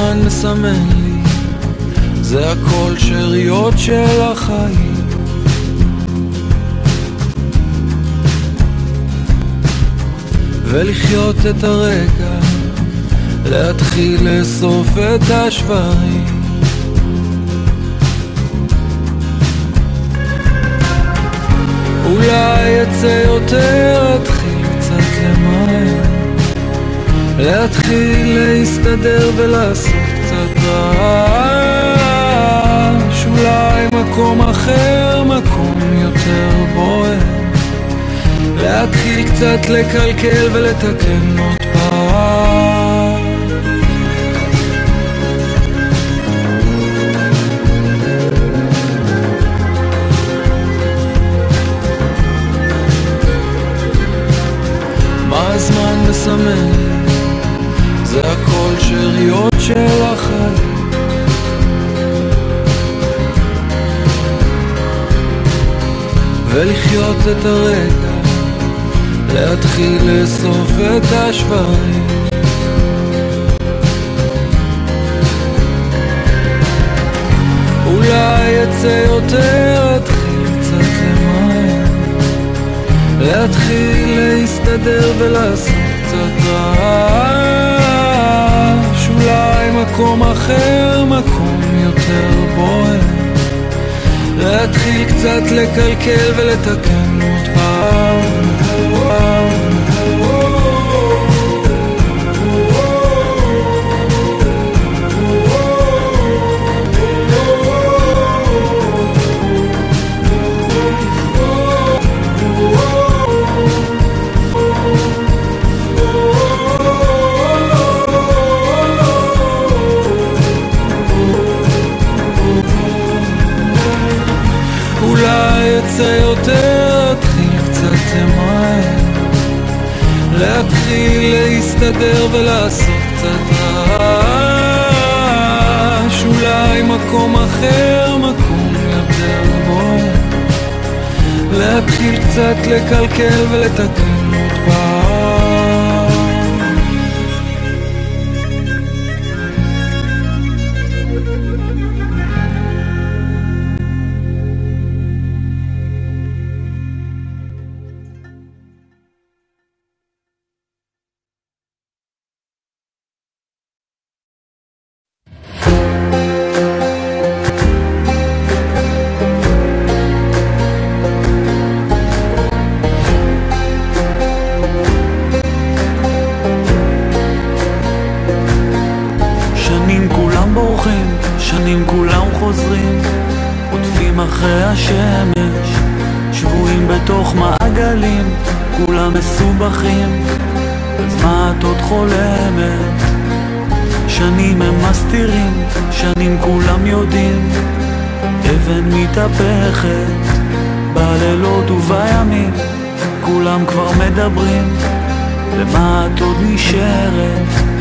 הזמן מסמן לי, זה הכל שאריות של החיים. ולחיות את הרגע, להתחיל לאסוף את השברים. אולי יצא יותר, להתחיל קצת למהר, להתחיל להסתדר ולעשות קצת רעש. אולי מקום אחר, מקום יותר בוער, להתחיל קצת לקלקל ולתקן עוד פעם. מה הזמן מסמן? זה הכל שאריות של החיים. ולחיות את הרגע, להתחיל לאסוף את השברים. אולי יצא יותר, להתחיל קצת למהר, להתחיל להסתדר ולעשות קצת רעש. אולי מקום אחר, מקום יותר בוער, להתחיל קצת לקלקל ולתקן עוד פעם. אולי יצא יותר, להתחיל קצת למהר, להתחיל להסתדר ולעשות קצת רעש. אולי מקום אחר, מקום יותר בוער, להתחיל קצת לקלקל ולתקן עוד פעם. שנים כולם חוזרים, עוטפים אחרי השמש, שבועים בתוך מעגלים, כולם מסובכים, אז מה את עוד חולמת? שנים הם מסתירים, שנים כולם יודעים, אבן מתהפכת בלילות ובימים, כולם כבר מדברים, למה את עוד נשארת?